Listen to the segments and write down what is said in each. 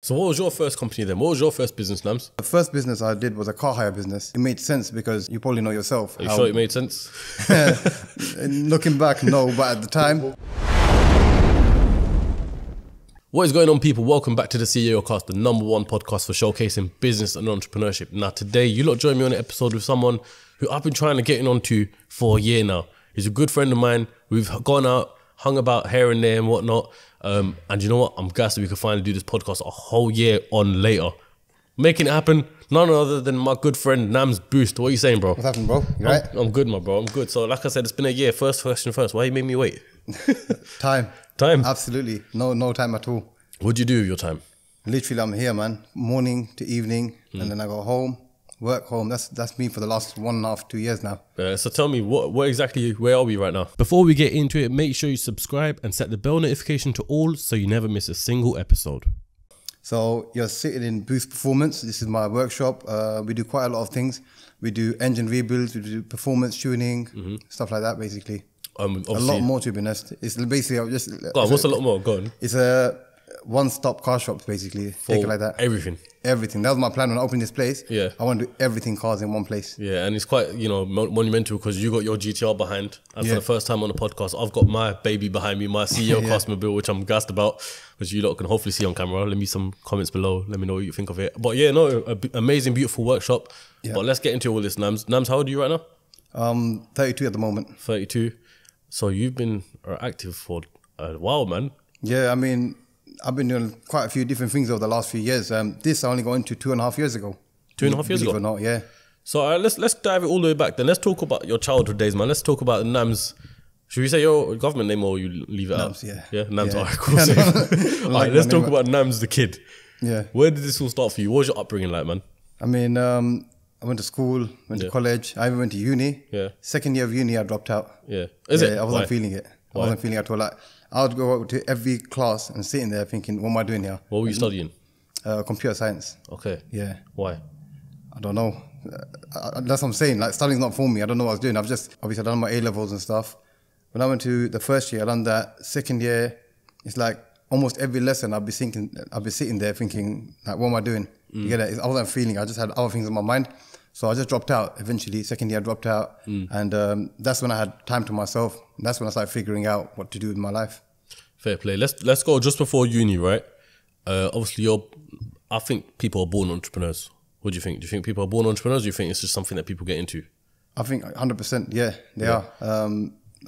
So what was your first company then? What was your first business, Namz? The first business I did was a car hire business. It made sense because you probably know yourself. Are you sure it made sense? Looking back, no, but at the time. What is going on, people? Welcome back to the CEOCAST, the #1 podcast for showcasing business and entrepreneurship. Now today, you lot join me on an episode with someone who I've been trying to get in onto for a year now. He's a good friend of mine. We've gone out, hung about here and there and whatnot. And you know what? I'm gassed that we could finally do this podcast a whole year on later. Making it happen, none other than my good friend Namz Boost. What are you saying, bro? What's happening, bro? You right? I'm good, my bro. I'm good. So like I said, it's been a year. First question first. Why you made me wait? Time. Absolutely. No time at all. What'd you do with your time? Literally, I'm here, man. Morning to evening. And then I go home, work home. That's me for the last 1.5, 2 years now. So tell me, what exactly, where are we right now? Before we get into it, make sure you subscribe and set the bell notification to all so you never miss a single episode. So you're sitting in Boost Performance. This is my workshop. We do quite a lot of things. We do engine rebuilds, we do performance tuning, stuff like that, basically. A lot more, to be honest. It's basically what's a lot more? Go on. It's a one-stop car shop, basically. Take it like that. Everything. That was my plan when I opened this place. Yeah. I want to do everything cars in one place. Yeah, and it's quite, monumental because you got your GTR behind. And for the first time on the podcast, I've got my baby behind me, my CEOCAST mobile, which I'm gassed about, which you lot can hopefully see on camera. Let me some comments below. Let me know what you think of it. But yeah, amazing, beautiful workshop. Yeah. But let's get into all this, Namz. Namz, how old are you right now? 32 at the moment. 32. So you've been active for a while, man. Yeah, I mean, I've been doing quite a few different things over the last few years. This I only got into 2.5 years ago. 2.5 years ago? Believe it or not, yeah. So let's dive it all the way back then. Let's talk about your childhood days, man. Let's talk about Namz. Should we say your government name or you leave it Namz, out? Yeah. Namz, yeah. all right, cool. All right, let's talk about Namz the kid. Yeah. Where did this all start for you? What was your upbringing like, man? I mean, I went to school, went to college. I even went to uni. Yeah. Second year of uni, I dropped out. Yeah. Is it? I wasn't feeling it. I wasn't feeling it at all. Like, I would go to every class and sitting there thinking, what am I doing here? What were you studying? Computer science. Okay. Yeah. Why? I don't know. That's what I'm saying. Like, studying's not for me. I don't know what I was doing. Obviously, I've done my A-levels and stuff. When I went to the first year, I done that. Second year, it's like almost every lesson I'd be sitting there thinking, like, what am I doing? You get it? I wasn't feeling. I just had other things in my mind. So I just dropped out eventually. Second year I dropped out. And that's when I had time to myself. That's when I started figuring out what to do with my life. Fair play. Let's go just before uni, right? Obviously, I think people are born entrepreneurs. What do you think? Do you think people are born entrepreneurs or do you think it's just something that people get into? I think 100%, yeah, they are.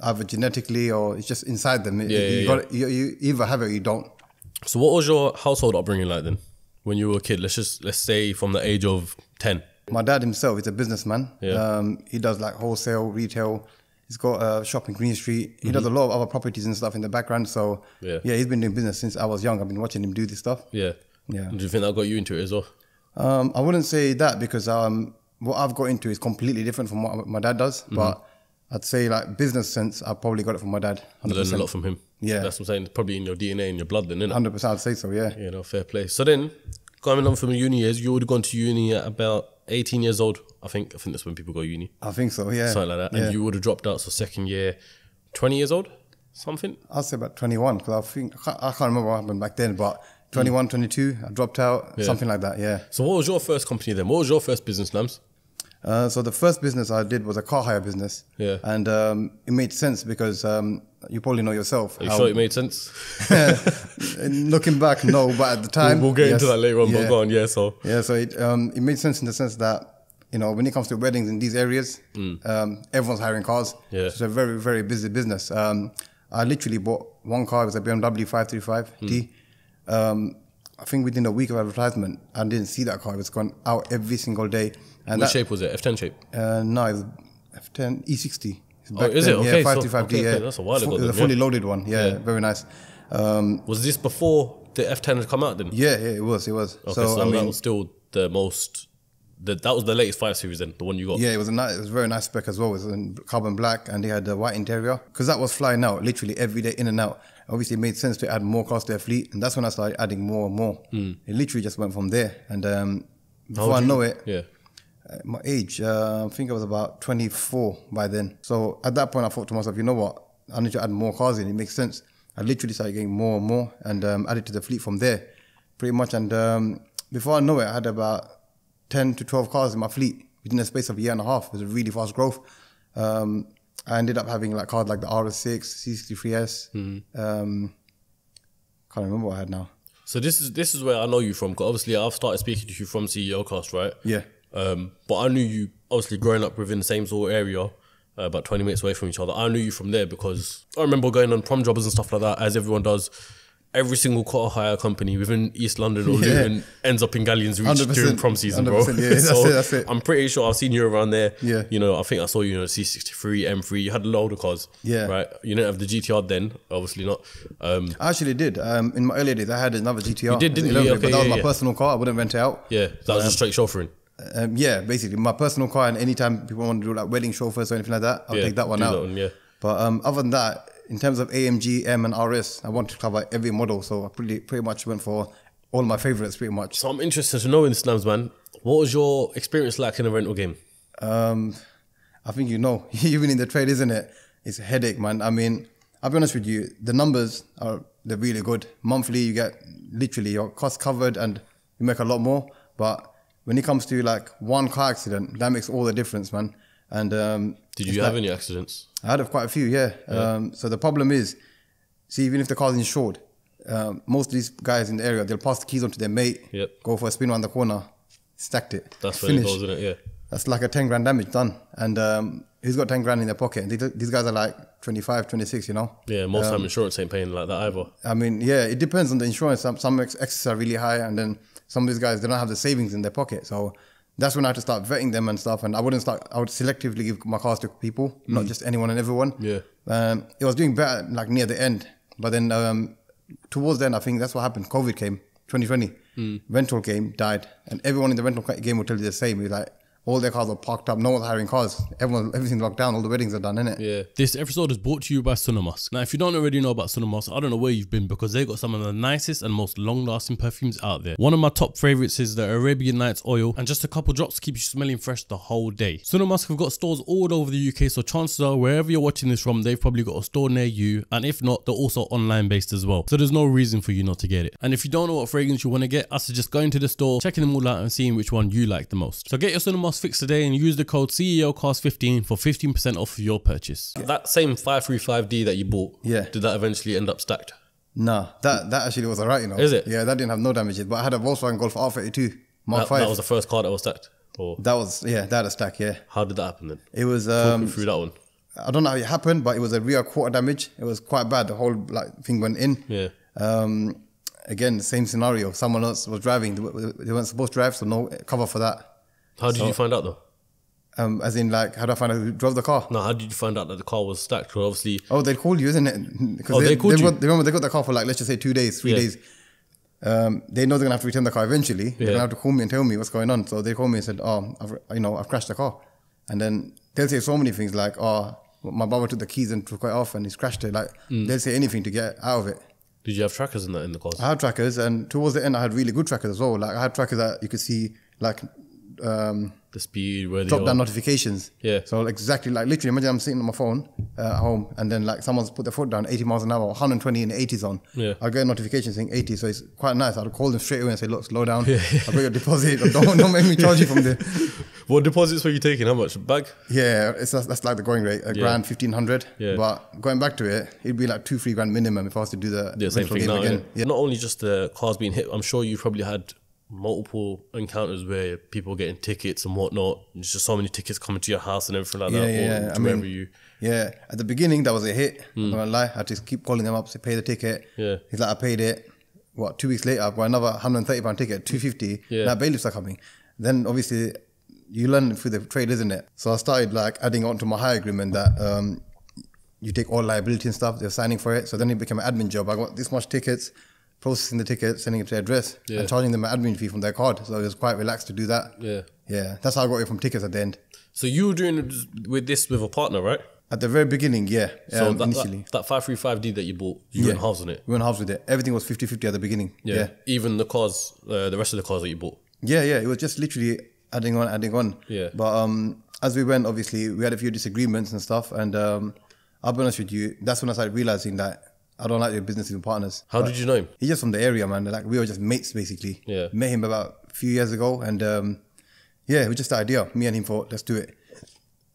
Either genetically or it's just inside them. You either have it or you don't. So what was your household upbringing like then? When you were a kid, let's say from the age of 10. My dad himself is a businessman. Yeah. He does like wholesale, retail. He's got a shop in Green Street. He does a lot of other properties and stuff in the background. So yeah, he's been doing business since I was young. I've been watching him do this stuff. Yeah. Yeah. Do you think that got you into it as well? I wouldn't say that because what I've got into is completely different from what my dad does. But I'd say like business sense, I probably got it from my dad. 100%. Learned a lot from him. Yeah. That's what I'm saying. It's probably in your DNA, in your blood then, isn't it? 100%, I'd say so, yeah. Fair play. So then, going on from the uni years, you would have gone to uni at about 18 years old. I think that's when people go uni. I think so, yeah. Something like that. Yeah. And you would have dropped out, so second year, 20 years old? Something? I'd say about 21, because I can't remember what happened back then, but 21, 22, I dropped out, something like that, yeah. So what was your first company then? What was your first business, Namz? So the first business I did was a car hire business. Yeah. And it made sense because you probably know yourself. Are you sure it made sense? Looking back, no, but at the time... We'll get into that later on, but go on, so it made sense in the sense that, when it comes to weddings in these areas, everyone's hiring cars. Yeah. So it's a very, very busy business. I literally bought one car. It was a BMW 535D. I think within a week of advertisement, I didn't see that car. It was gone out every single day. And which shape was it? F10 shape? No, it was F10 E60. Is it? Okay, 535D, okay, that's a while ago. It was a fully loaded one. Yeah, very nice. Was this before the F10 had come out then? Yeah, it was. Okay, so that was still the most... that was the latest 5 Series then, the one you got? Yeah, it was a very nice spec as well. It was in carbon black and they had the white interior. Because that was flying out literally every day in and out. Obviously, it made sense to add more cars to their fleet. And that's when I started adding more and more. It literally just went from there. And before I know it, my age, I think I was about 24 by then. So at that point, I thought to myself, you know what? I need to add more cars in. It makes sense. I literally started getting more and more and added to the fleet from there. pretty much. And before I know it, I had about 10 to 12 cars in my fleet within a space of a year and a half. It was a really fast growth. I ended up having like cars like the RS6, C63S. Can't remember what I had now. So this is where I know you from. 'Cause obviously, I've started speaking to you from CEOCAST, right? Yeah. But I knew you obviously growing up within the same sort of area, about 20 minutes away from each other. I knew you from there because I remember going on prom jobbers and stuff like that, as everyone does. Every single car hire company within East London or Luton ends up in Galleons Reach during prom season, bro. Yeah, so that's it. I'm pretty sure I've seen you around there. Yeah. You know, I think I saw you in a C63, M3. You had a load of cars. Yeah. Right? You didn't have the GTR then, obviously not. I actually did. In my earlier days, I had another GTR. You did, didn't you? Okay, But that was my personal car. I wouldn't rent it out. Yeah, that was just straight chauffeuring. Yeah, basically my personal car, and anytime people want to do like wedding chauffeurs or anything like that, I'll take that one out. But other than that, in terms of AMG, M and RS, I wanted to cover every model, so I pretty much went for all my favorites pretty much. So I'm interested to know in this, Namz, man, what was your experience like in a rental game? I think you know, even in the trade, isn't it? It's a headache, man. I mean, I'll be honest with you, the numbers they're really good. Monthly, you get literally your costs covered and you make a lot more. But when it comes to like one car accident, that makes all the difference, man. And did you have any accidents? I had quite a few, yeah. So the problem is, see, even if the car's insured, most of these guys in the area, they'll pass the keys on to their mate, go for a spin around the corner, stacked it. That's when it goes, isn't it? Yeah. That's like a 10 grand damage done. And who's got 10 grand in their pocket? These guys are like 25, 26, you know? Yeah, most time insurance ain't paying like that either. I mean, yeah, it depends on the insurance. Some excess are really high, and then some of these guys, they don't have the savings in their pocket. So that's when I had to start vetting them and stuff. And I would selectively give my cars to people, not just anyone and everyone. Yeah. It was doing better like near the end. But then towards then, I think that's what happened. COVID came, 2020. Rental game died. And everyone in the rental game will tell you the same. It's like, all their cars are parked up. No one's hiring cars. Everything's locked down. All the weddings are done, innit? Yeah. This episode is brought to you by Sunamos. Now, if you don't already know about Sunamos, I don't know where you've been because they got some of the nicest and most long-lasting perfumes out there. One of my top favorites is the Arabian Nights oil, and just a couple drops keep you smelling fresh the whole day. Sunamos have got stores all over the UK, so chances are wherever you're watching this from, they've probably got a store near you, and if not, they're also online based as well. So there's no reason for you not to get it. And if you don't know what fragrance you want to get, I suggest going to the store, checking them all out, and seeing which one you like the most. So get your Sunamos fix today and use the code CEOCAST15 for 15% off your purchase. That same 535D that you bought, did that eventually end up stacked? Nah, that actually was alright, you know. Is it? Yeah, that didn't have no damages. But I had a Volkswagen Golf R32 Mark 5. That was the first car that was stacked? Or? That had a stack, yeah. How did that happen then? It was... Talk me through that one. I don't know how it happened, but it was a rear quarter damage. It was quite bad. The whole thing went in. Yeah. Again, same scenario. Someone else was driving. They weren't supposed to drive, so no cover for that. How did you find out though? As in, like, how do I find out who drove the car? No, how did you find out that the car was stacked? Well, obviously... Oh, they'll call you, isn't it? Because they called you? Remember, they got the car for, like, let's just say 2 days, 3 days. They know they're going to have to return the car eventually. They're going to have to call me and tell me what's going on. So they called me and said, I've crashed the car. And then they'll say so many things like, my brother took the keys and took it off and he's crashed it. Like, they'll say anything to get out of it. Did you have trackers in the cars? I had trackers, and towards the end, I had really good trackers as well. Like, I had trackers that you could see, like... the speed, where they drop down notifications. Yeah. So exactly, like, literally, imagine I'm sitting on my phone at home, and then like someone's put their foot down 80 miles an hour, 120 in the 80 zone. Yeah. I'll get a notification saying 80, so it's quite nice. I'll call them straight away and say, look, slow down. I've got your deposit. Don't make me charge you from there. What deposits were you taking? How much? A bag? Yeah, that's like the going rate, a grand, 1,500. Yeah. But going back to it, it'd be like 2-3 grand minimum if I was to do the same thing now, again. Yeah. Not only just the cars being hit, I'm sure you probably had multiple encounters where people getting tickets and whatnot. There's just so many tickets coming to your house and everything like that. Yeah, at the beginning that was a hit. I'm not gonna lie. I had to keep calling them up to pay the ticket. Yeah. He's like, I paid it. 2 weeks later, I've got another £130 ticket, 250. Yeah. Now bailiffs are coming. Then obviously you learn through the trade, isn't it? So I started like adding on to my hire agreement that you take all liability and stuff. They're signing for it. So then it became an admin job. I got this much tickets, processing the ticket, sending it to their address, and charging them an admin fee from their card. So it was quite relaxed to do that. Yeah. That's how I got it from tickets at the end. So you were doing this with a partner, right? At the very beginning, yeah. So initially. That 535D that you bought, you went halves on it? We went halves with it. Everything was 50-50 at the beginning. Yeah. Even the cars, the rest of the cars that you bought? Yeah. It was just literally adding on. Yeah. But as we went, obviously, we had a few disagreements and stuff. And I'll be honest with you, that's when I started realizing that I don't like doing business with partners. How did you know him? He's just from the area, man. Like, we were just mates, basically. Yeah. Met him about a few years ago, and yeah, it was just the idea. Me and him thought, let's do it.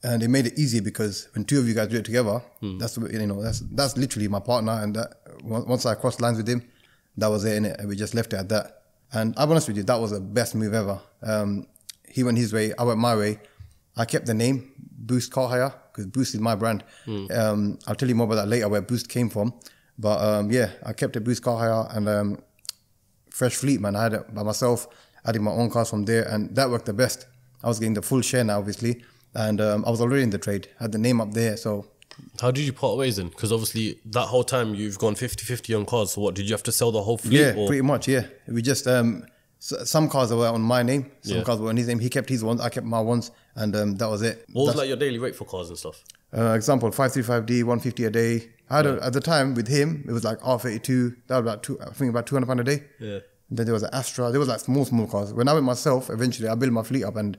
And it made it easy because when two of you guys do it together, that's literally my partner. And that, once I crossed lines with him, that was it, innit? And we just left it at that. And I'll be honest with you, that was the best move ever. He went his way, I went my way. I kept the name Boost Car Hire because Boost is my brand. I'll tell you more about that later, where Boost came from. But yeah, I kept it Boost Car Hire and Fresh Fleet, man. I had it by myself, adding my own cars from there, and that worked the best. I was getting the full share now, obviously. And I was already in the trade, had the name up there, so. How did you part ways then? Because obviously that whole time you've gone 50-50 on cars. So what, did you have to sell the whole fleet? Yeah, pretty much, yeah. We just, some cars were on my name, some cars were on his name. He kept his ones, I kept my ones, and that was it. What was like your daily rate for cars and stuff? Example, 535D, 150 a day. I had at the time with him, it was like R32, that was about £200 a day. Yeah. And then there was an Astra, there was like small cars. When I went myself, eventually I built my fleet up and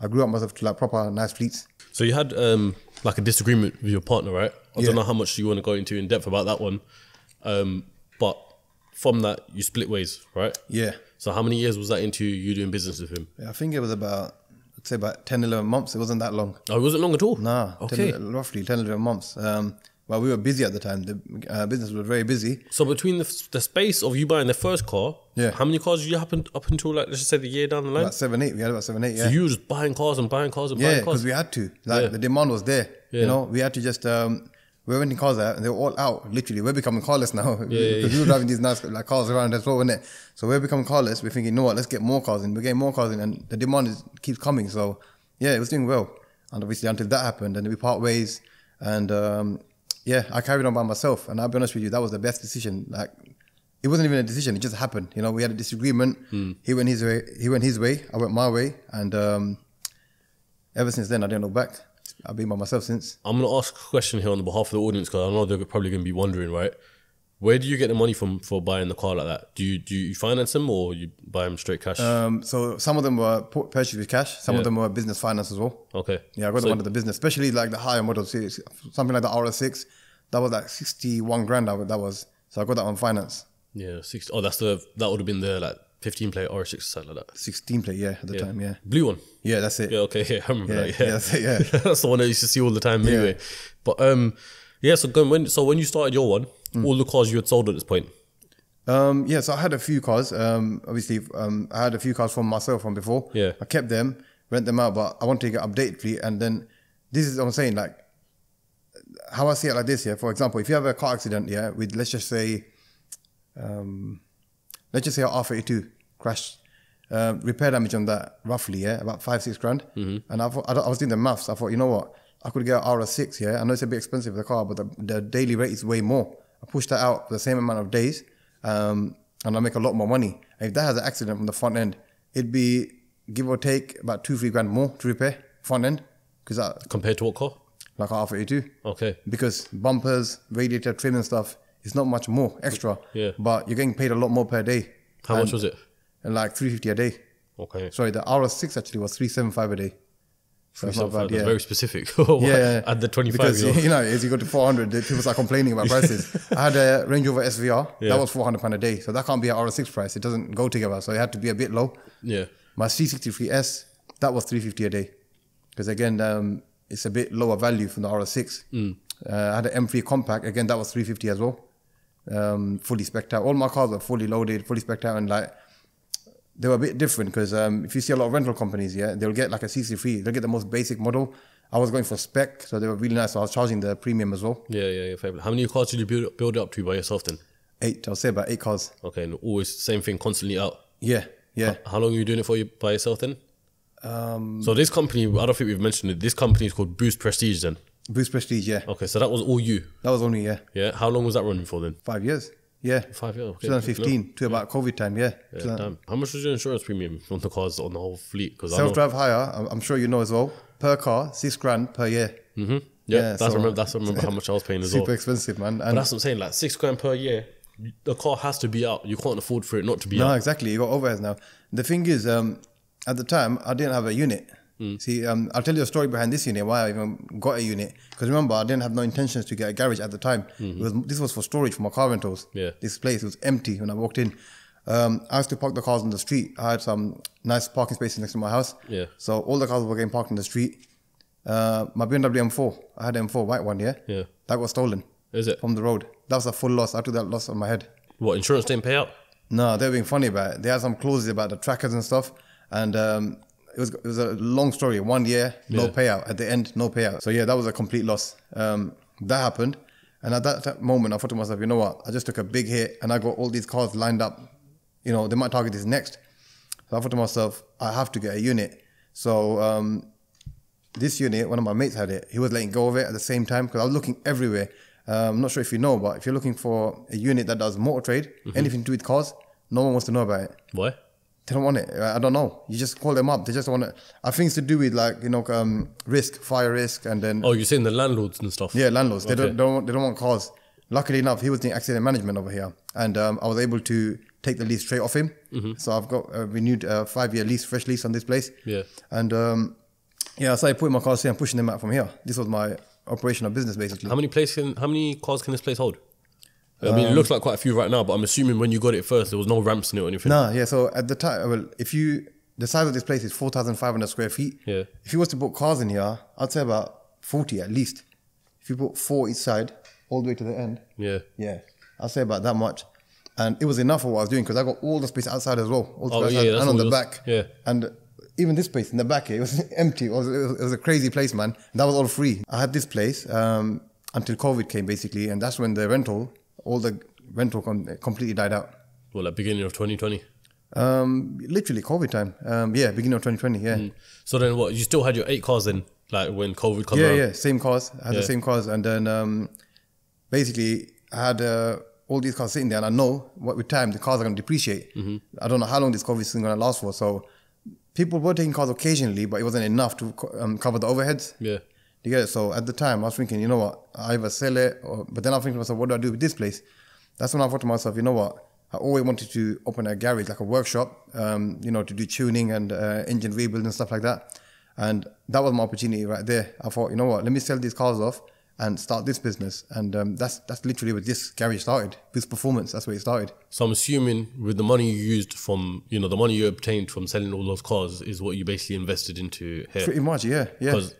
I grew up myself to like proper nice fleets. So you had like a disagreement with your partner, right? I don't know how much you want to go into in depth about that one. But from that, you split ways, right? Yeah. So how many years was that into you doing business with him? Yeah, I think it was about, I'd say about 10, 11 months. It wasn't that long. Oh, it wasn't long at all? Nah. Okay. Roughly 10, 11 months. Well, we were busy at the time. The business was very busy. So between the space of you buying the first car, how many cars did you happen up until like, let's just say the year down the line? About 7, 8. We had about 7, 8, yeah. So you were just buying cars and buying cars and buying cars? Yeah, because we had to. Like the demand was there. You know, we had to just, we were renting cars out and they were all out, literally. We're becoming carless now. Because we were driving these nice like cars around as well, wasn't it? So we're becoming carless. We're thinking, you know what, let's get more cars in. We're getting more cars in and the demand keeps coming. So yeah, it was doing well. And obviously until that happened, and then we part ways and yeah, I carried on by myself, and I'll be honest with you, that was the best decision. Like, it wasn't even a decision; it just happened. You know, we had a disagreement. He went his way. I went my way, and ever since then, I didn't look back. I've been by myself since. I'm gonna ask a question here on the behalf of the audience because I know they're probably gonna be wondering, right? Where do you get the money from for buying the car like that? Do you finance them or you buy them straight cash? So some of them were purchased with cash. Some of them were business finance as well. Okay. Yeah, I got them under the business, especially like the higher model series, something like the RS6. That was like 61 grand. That was. So I got that on finance. Yeah, 60. Oh, that would have been the like 15 plate RS6 or something like that. 16 plate, yeah, at the time, yeah. Blue one. Yeah, that's it. Yeah, okay, yeah, I remember that. Yeah, that's it. Yeah, that's the one I used to see all the time anyway. But yeah. So when you started your one, all the cars you had sold at this point. Yeah, so I had a few cars. Obviously, I had a few cars from myself from before. Yeah. I kept them, rent them out, but I wanted to get updated fleet. And then this is what I'm saying, like, how I see it like this, yeah. For example, if you have a car accident, yeah, with let's just say an R32 crashed, repair damage on that roughly, yeah, about 5-6 grand. And I was doing the maths. I thought, you know what, I could get an RS6, yeah. I know it's a bit expensive the car, but the daily rate is way more. I pushed that out for the same amount of days, and I make a lot more money. And if that has an accident from the front end, it'd be give or take about 2-3 grand more to repair front end, Compared to what car? Like an R32. Okay. Because bumpers, radiator trim and stuff, it's not much more extra. Yeah. But you're getting paid a lot more per day. How much was it? Like 350 a day. Okay. Sorry, the RS6 actually was 375 a day. So that's not bad, That's very specific. Yeah. At the 25, because, you know, as you go to 400, people start complaining about prices. I had a Range Rover SVR. Yeah. That was £400 a day. So that can't be an RS6 price. It doesn't go together. So it had to be a bit low. Yeah. My C63S, that was 350 a day. Because again, it's a bit lower value from the RS6. I had an M3 Compact. Again, that was 350 as well. Fully spec'd out. All my cars were fully loaded, fully spec'd out, and like they were a bit different because if you see a lot of rental companies, yeah, they'll get like a CC3. They'll get the most basic model. I was going for spec, so they were really nice. So I was charging the premium as well. Yeah. Fair. How many cars did you build it up to by yourself then? 8. I'll say about 8 cars. Okay, and always same thing, constantly out. Yeah. How long are you doing it for by yourself then? So this company, I don't think we've mentioned it. This company is called Boost Prestige then. Boost Prestige, yeah. Okay, so that was all you. That was only, yeah. Yeah. How long was that running for then? 5 years. Yeah. 5 years. Okay. 2015 to about COVID time, yeah. Damn. How much was your insurance premium on the cars on the whole fleet? Because self-drive hire, I'm sure you know as well. Per car, 6 grand per year. Yeah, that's remember how much I was paying as well. Super expensive, man. But that's what I'm saying. Like 6 grand per year, the car has to be out. You can't afford for it not to be out. No, exactly. You got overheads now. The thing is, at the time, I didn't have a unit. See, I'll tell you a story behind this unit, why I even got a unit. Because remember, I didn't have no intentions to get a garage at the time. This was for storage for my car rentals. Yeah. This place was empty when I walked in. I used to park the cars on the street. I had some nice parking spaces next to my house. Yeah. So all the cars were getting parked in the street. My BMW M4, I had an M4 white one, yeah? Yeah. That got stolen. Is it? From the road. That was a full loss. I took that loss on my head. What, insurance didn't pay out? No, they were being funny about it. They had some clauses about the trackers and stuff. And it was a long story. 1 year, no payout. At the end, no payout. So yeah, that was a complete loss. That happened. And at that moment, I thought to myself, you know what? I just took a big hit and I got all these cars lined up. You know, they might target this next. So I thought to myself, I have to get a unit. So this unit, one of my mates had it. He was letting go of it at the same time because I was looking everywhere. I'm not sure if you know, but if you're looking for a unit that does motor trade, anything to do with cars, no one wants to know about it. Why? They don't want it. I don't know. You just call them up. They just want it. I think it's to do with like, you know, risk, fire risk, and then... Oh, you're saying the landlords and stuff? Yeah, landlords. Okay. They don't want cars. Luckily enough, he was doing accident management over here. And I was able to take the lease straight off him. So I've got a renewed 5-year lease, fresh lease on this place. Yeah. And I started putting my cars here and pushing them out from here. This was my operational business, basically. How many cars can this place hold? I mean, it looks like quite a few right now, but I'm assuming when you got it first, there was no ramps in it or anything. Nah, yeah. So at the time, well, the size of this place is 4,500 square feet. Yeah. If you was to put cars in here, I'd say about 40 at least. If you put 4 each side, all the way to the end. Yeah. Yeah. I'd say about that much. And it was enough for what I was doing because I got all the space outside as well. All the Oh, space yeah, outside that's and on what the it was. back. Yeah. And even this place in the back here, it was empty. It was a crazy place, man. That was all free. I had this place until COVID came, basically. And that's when all the rental completely died out. Well, like beginning of 2020? Literally COVID time. Beginning of 2020, yeah. So then what, you still had your 8 cars then, like when COVID came around? Yeah, same cars. I had the same cars. And then basically I had all these cars sitting there and I know what with time the cars are going to depreciate. I don't know how long this COVID is going to last for. So people were taking cars occasionally, but it wasn't enough to cover the overheads. Yeah. You get it? So at the time I was thinking, you know what, I either sell it but then I was thinking to myself, what do I do with this place? That's when I thought to myself, you know what, I always wanted to open a garage, like a workshop, to do tuning and engine rebuild and stuff like that. And that was my opportunity right there. I thought, you know what, let me sell these cars off and start this business. And that's literally where this garage started. Boost Performance, that's where it started. So I'm assuming with the money you used from, the money you obtained from selling all those cars is what you basically invested into here. Pretty much, yeah. Because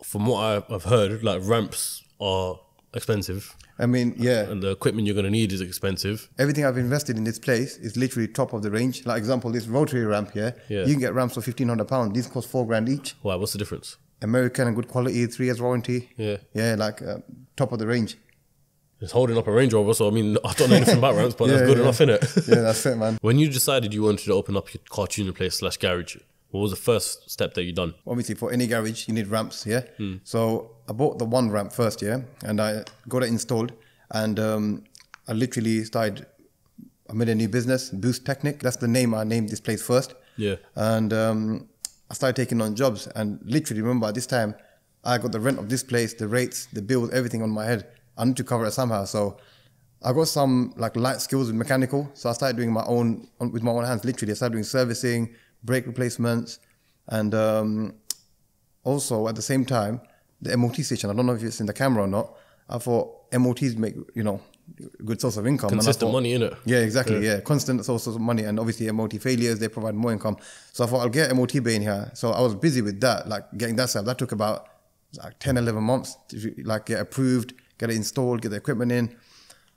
from what I've heard, like ramps are expensive. I mean, yeah. And the equipment you're going to need is expensive. Everything I've invested in this place is literally top of the range. Like example, this rotary ramp here, you can get ramps for £1,500. These cost £4,000 each. Why? What's the difference? American and good quality, 3 years warranty. Yeah. Yeah, like top of the range. It's holding up a Range Rover, so I mean, I don't know anything about ramps, but that's good enough, innit? Yeah, that's it, man. When you decided you wanted to open up your car tuning place / garage, what was the first step that you done? Obviously, for any garage, you need ramps, yeah? So I bought the one ramp first, yeah? And I got it installed. And I literally I made a new business, Boost Technic. That's the name I named this place first. Yeah. And I started taking on jobs. And literally, remember, at this time, I got the rent of this place, the rates, the bills, everything on my head. I need to cover it somehow. So I got some like light skills with mechanical. So I started doing with my own hands, literally. I started doing servicing, brake replacements. And also, at the same time, the MOT station, I don't know if it's in the camera or not, I thought MOTs make, good source of income. Consistent money, innit? Yeah, exactly. Yeah. Constant source of money. And obviously MOT failures, they provide more income. So I thought I'll get MOT bay in here. So I was busy with that, like getting that set up. That took about like 10, 11 months to like get approved, get it installed, get the equipment in.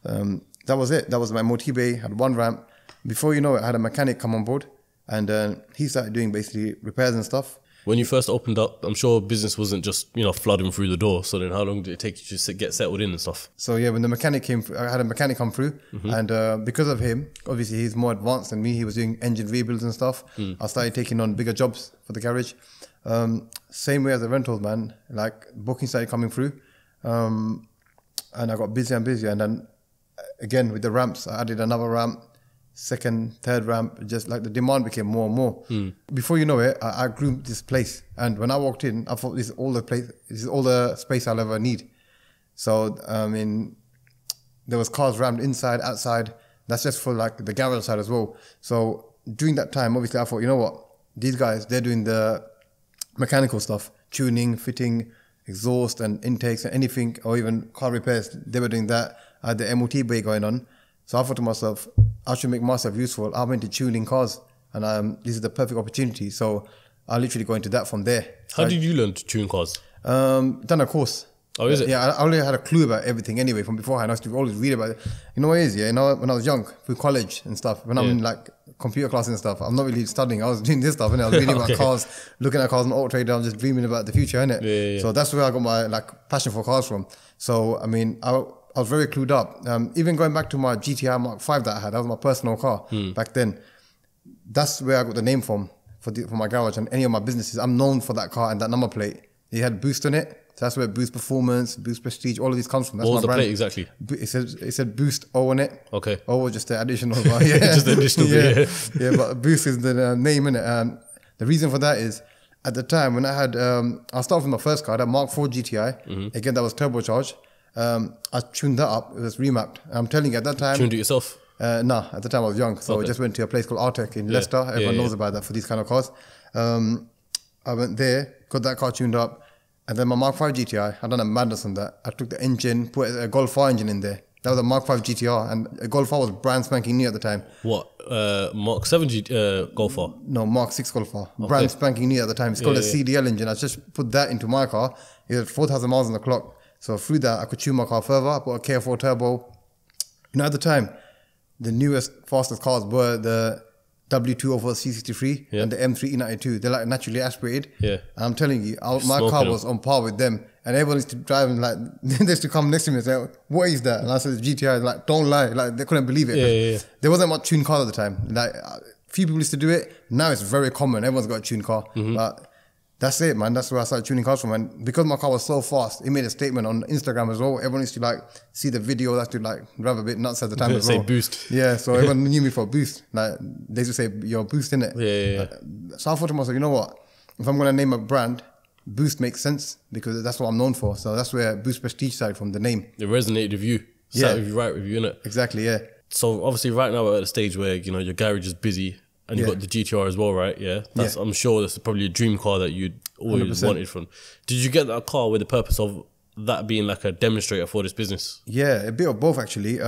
That was it. That was my MOT bay, had one ramp. Before you know it, I had a mechanic come on board and he started doing basically repairs and stuff. When you first opened up, I'm sure business wasn't just, flooding through the door. So then how long did it take you to get settled in and stuff? So yeah, when the mechanic came, I had a mechanic come through and because of him, obviously he's more advanced than me. He was doing engine rebuilds and stuff. I started taking on bigger jobs for the garage. Same way as the rentals, man. Like bookings started coming through and I got busier and busier. And then again, with the ramps, I added another ramp. Second, third ramp, just like the demand became more and more. Before you know it, I grew this place. And when I walked in, I thought this is all the space I'll ever need. So, I mean, there was cars rammed inside, outside. That's just for like the garage side as well. So during that time, obviously I thought, you know what? These guys, they're doing the mechanical stuff, tuning, fitting, exhaust and intakes and anything, or even car repairs. They were doing that. I had the MOT bay going on. So I thought to myself, I should make myself useful. I'm into tuning cars, and this is the perfect opportunity. So I literally go into that from there. How did you learn to tune cars? Done a course. Oh, is it? Yeah, I only had a clue about everything anyway from beforehand. I used to always read about it. You know what it is, yeah? You know, when I was young, through college and stuff, when I'm in like computer classes and stuff, I'm not really studying. I was doing this stuff, and I was reading about cars, looking at cars on Auto Trader. I'm just dreaming about the future, innit? Yeah. So that's where I got my like passion for cars from. So I mean, I was very clued up. Even going back to my GTI Mark 5 that I had, that was my personal car back then. That's where I got the name from for my garage and any of my businesses. I'm known for that car and that number plate. It had Boost on it. So that's where Boost Performance, Boost Prestige, all of these comes from. That's what was my the brand. plate exactly? It said Boost O on it. Okay. O was just the additional. Yeah. Just the additional. Yeah, but Boost is the name in it. The reason for that is at the time when I had, I started with my first car, that Mark 4 GTI. Again, that was turbocharged. I tuned that up. It was remapped. I'm telling you, at that time. Tuned it yourself? No, at the time I was young, so I just went to a place called Artec in Leicester. Everyone knows about that for these kind of cars. I went there, got that car tuned up, and then my Mark 5 GTI, I done a madness on that. I took the engine, put a Golf R engine in there. That was a Mark 5 GTR, and a Golf R was brand spanking new at the time. What? Mark 7 Golf R? No, Mark 6 Golf R. Brand spanking new at the time. It's called a CDL engine. I just put that into my car. It had 4,000 miles on the clock. So through that, I could tune my car further. I put a KF4 turbo. You know, at the time, the newest, fastest cars were the W204 C63 and the M3 E92. They're like naturally aspirated. Yeah. And I'm telling you, my car was on par with them. And everyone used to drive and like, they used to come next to me and say, what is that? And I said, it's GTI. Like, don't lie. Like, they couldn't believe it. Yeah. There wasn't much tuned cars at the time. Like, few people used to do it. Now it's very common. Everyone's got a tuned car. But that's it, man. That's where I started tuning cars from. And because my car was so fast, it made a statement on Instagram as well. Everyone used to like see the video. That's to like drive a bit nuts at the time as well. Say Boost. Yeah, so everyone knew me for Boost. Like they used to say, "You're Boost, innit?" Yeah. So I thought to myself, you know what? If I'm gonna name a brand, Boost makes sense because that's what I'm known for. So that's where Boost Prestige started from, the name. It resonated with you. Sat with you, right with you, innit? Exactly. Yeah. So obviously, right now we're at a stage where your garage is busy. And you've got the GTR as well, right? Yeah. I'm sure that's probably a dream car that you'd always 100%. Wanted from. Did you get that car with the purpose of that being like a demonstrator for this business? Yeah, a bit of both actually.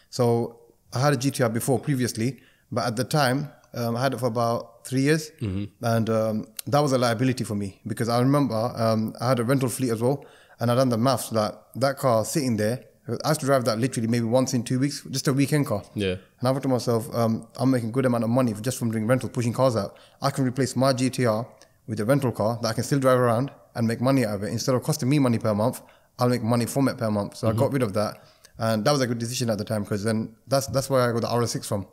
So I had a GTR before previously, but at the time, I had it for about 3 years. And that was a liability for me because I remember I had a rental fleet as well. And I done the maths that car sitting there, I used to drive that literally maybe once in 2 weeks, just a weekend car. Yeah. And I thought to myself, I'm making a good amount of money just from doing rental, pushing cars out. I can replace my GTR with a rental car that I can still drive around and make money out of it. Instead of costing me money per month, I'll make money from it per month. So I got rid of that. And that was a good decision at the time because then that's where I got the RS6 from.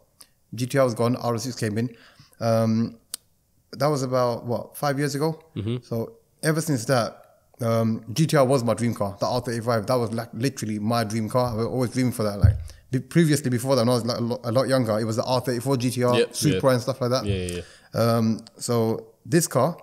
GTR was gone, RS6 came in. That was about, 5 years ago? So ever since that, GTR was my dream car, the R35. That was like literally my dream car. I was always dreaming for that. Like previously, before that, when I was like a lot younger, it was the R34 GTR, Supra and stuff like that. Yeah. So this car,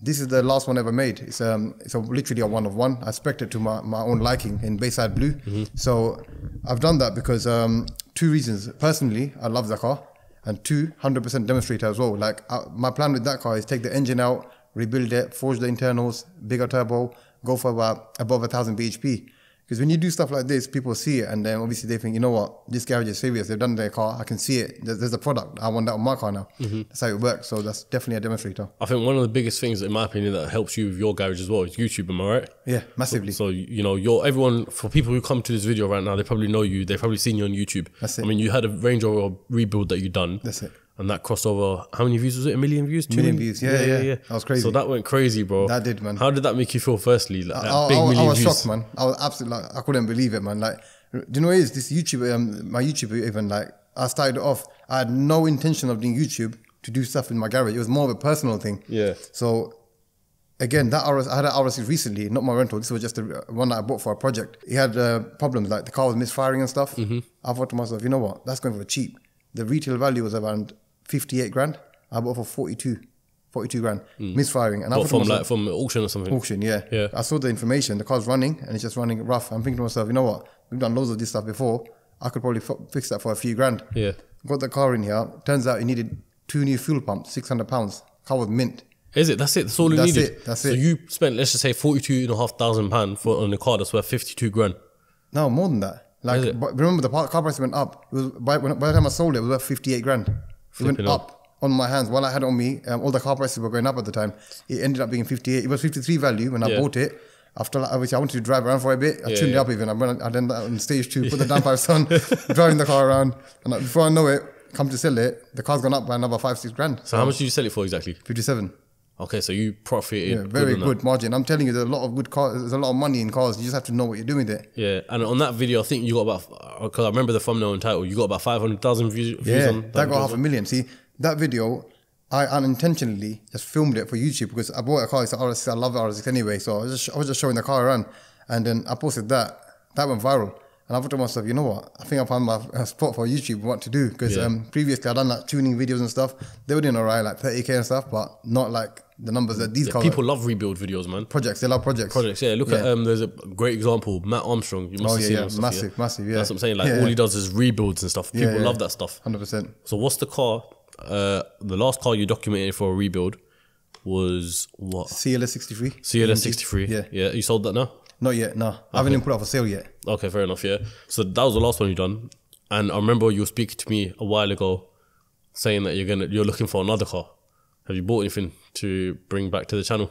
this is the last one ever made. It's literally a one of one. I spec'd it to my own liking in Bayside Blue. So I've done that because 2 reasons. Personally, I love the car, and 2, 100% demonstrator as well. Like my plan with that car is take the engine out, rebuild it, forge the internals, bigger turbo, go for about above 1,000 bhp. Because when you do stuff like this, people see it and then obviously they think, you know what, this garage is serious. They've done their car. I can see it. There's a product. I want that on my car now. That's how it works. So that's definitely a demonstrator. I think one of the biggest things, in my opinion, that helps you with your garage as well is YouTube. Am I right? Yeah, massively. So everyone, for people who come to this video right now, they probably know you. They've probably seen you on YouTube. That's it. I mean, you had a Range Rover rebuild that you done. That's it. And that crossed over, how many views was it? 1 million views? 2 million views, yeah. That was crazy. So that went crazy, bro. That did, man. How did that make you feel, firstly? Like, I was shocked, man. I was absolutely, I couldn't believe it, man. Like, do you know what it is? This YouTube, my YouTube even, like, I started off, I had no intention of doing YouTube to do stuff in my garage. It was more of a personal thing. Yeah. So, again, I had an RS6 recently, not my rental. This was just one that I bought for a project. It had problems, like the car was misfiring and stuff. I thought to myself, you know what? That's going for cheap. The retail value was around 58 grand. I bought for 42 grand, misfiring. And I thought to myself, from auction or something? Auction, yeah. I saw the information, the car's running and it's just running rough. I'm thinking to myself, you know what? We've done loads of this stuff before. I could probably fix that for a few grand. Yeah. Got the car in here. Turns out it needed 2 new fuel pumps, £600. Car was mint. Is it? That's it. That's all you That's needed. it. That's so it. you spent, let's just say, £42,500 on a car that's worth 52 grand. No, more than that. Like, but remember the car price went up. It was by the time I sold it, it was worth 58 grand. It went up on my hands. While I had it on me, all the car prices were going up at the time. It ended up being 58. It was 53 value when I bought it. After, like, obviously, I wanted to drive around for a bit. I tuned it up even. I then on stage 2, put the downpipes on, driving the car around. And before I know it, come to sell it, the car's gone up by another 5-6 grand. So how much did you sell it for exactly? 57. Okay, so you profited. Yeah, very good margin. I'm telling you, there's a lot of good cars. There's a lot of money in cars. You just have to know what you're doing with it. Yeah, and on that video, I think you got about, because I remember the thumbnail and title, you got about 500,000 views on that got 500,000. See, that video, I unintentionally just filmed it for YouTube because I bought a car. It's an RS6. I love the RS6 anyway. So I was just showing the car around. And then I posted that. That went viral. And I thought to myself, you know what? I think I found my spot for YouTube, what to do. Because previously I'd done like tuning videos and stuff. They were doing alright, like 30K and stuff, but not like the numbers that these cars. People love rebuild videos, man. Projects, they love projects. Look at, there's a great example, Matt Armstrong. You must have seen him. Massive, massive, yeah. That's what I'm saying. Like, all he does is rebuilds and stuff. People love that stuff. 100%. So what's the car? The last car you documented for a rebuild was what? CLS63. CLS63. Yeah. You sold that now? Not yet, no. I haven't even put it up for sale yet. Okay, fair enough, yeah. So that was the last one you done. And I remember you were speaking to me a while ago saying that you're looking for another car. Have you bought anything to bring back to the channel?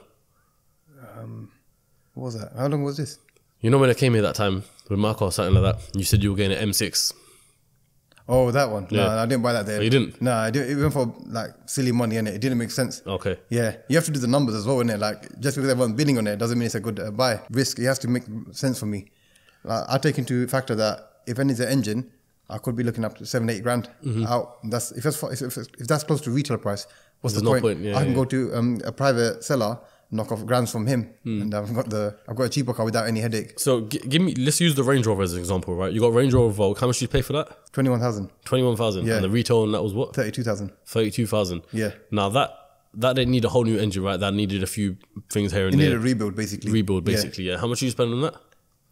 What was that? How long was this? You know when I came here that time with my car or something like that, you said you were getting an M6. Oh, that one. Yeah. No, I didn't buy that there. Oh, you didn't? No, I didn't. It went for like silly money, innit? It didn't make sense. Okay. Yeah, you have to do the numbers as well, innit? Like, just because everyone's bidding on it doesn't mean it's a good buy. Risk, it has to make sense for me. I take into factor that if it needs an engine, I could be looking up to 7-8 grand out. That's if that's close to retail price. What's the point? Yeah, I can go to a private seller, knock off grams from him, and I've got a cheaper car without any headache. So give me, let's use the Range Rover as an example, right? You got Range Rover Vogue. How much did you pay for that? 21,000. 21,000. Yeah. And the retail on that was what? 32,000. 32,000. Yeah. Now that didn't need a whole new engine, right? That needed a few things here and It there. needed a rebuild, basically. Yeah. How much did you spend on that?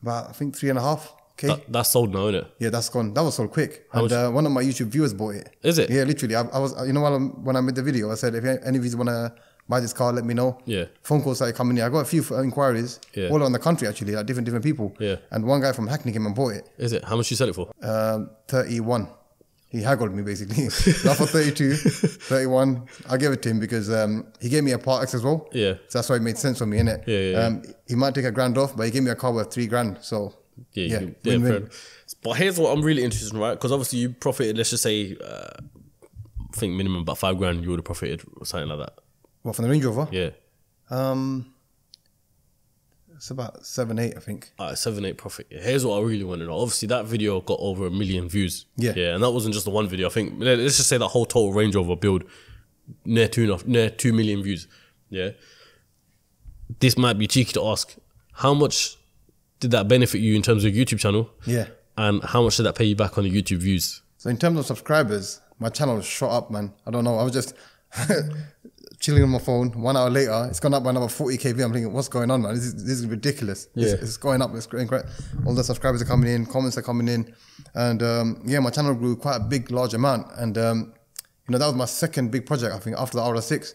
About, I think 3.5K. That's sold now, isn't it? Yeah, that's gone. That was sold quick. And one of my YouTube viewers bought it. Is it? Yeah, literally. I was, you know, when I made the video, I said, if any of you want to buy this car, let me know. Yeah. Phone calls started coming in. I got a few inquiries all around the country, actually, like different people. Yeah. And one guy from Hackney came and bought it. Is it? How much did you sell it for? 31. He haggled me, basically. Not for 32, 31. I gave it to him because he gave me a Part X as well. Yeah. So that's why it made sense for me, innit? Yeah. He might take $1,000 off, but he gave me a car worth 3 grand. So, win-win. win-win. Fair. But here's what I'm really interested in, right? Because obviously you profited, let's just say, I think minimum about 5 grand you would have profited or something like that. What, from the Range Rover? Yeah. It's about 7-8, I think. 7-8 profit. Here's what I really want to know. Obviously, that video got over 1 million views. Yeah. And that wasn't just the one video. I think, let's just say that whole total Range Rover build, near 2 million views. Yeah. This might be cheeky to ask. How much did that benefit you in terms of your YouTube channel? Yeah. And how much did that pay you back on the YouTube views? So in terms of subscribers, my channel shot up, man. I don't know. I was just chilling on my phone. 1 hour later, it's gone up by another 40K view. I'm thinking, what's going on, man? This is ridiculous. Yeah. It's going up. It's great. All the subscribers are coming in. Comments are coming in. And my channel grew quite a big, large amount. And, that was my second big project, I think, after the RS6.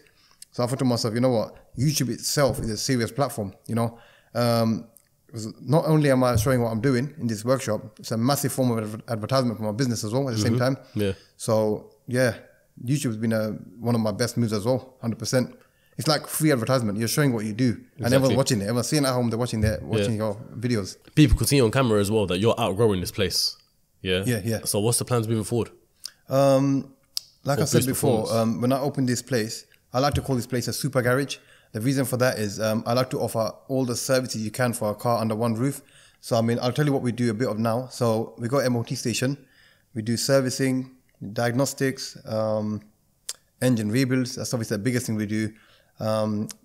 So I thought to myself, you know what? YouTube itself is a serious platform, not only am I showing what I'm doing in this workshop, it's a massive form of advertisement for my business as well at the same time. Yeah. So, YouTube has been one of my best moves as well, 100%. It's like free advertisement. You're showing what you do. Exactly. And everyone's watching it. Everyone's seeing at home, they're watching your videos. People could see on camera as well that you're outgrowing this place. Yeah? Yeah. So what's the plans moving forward? Like I said before, when I opened this place, I like to call this place a super garage. The reason for that is I like to offer all the services you can for a car under one roof. So, I'll tell you what we do a bit of now. So, we got MOT station. We do servicing, diagnostics, engine rebuilds. That's obviously the biggest thing we do.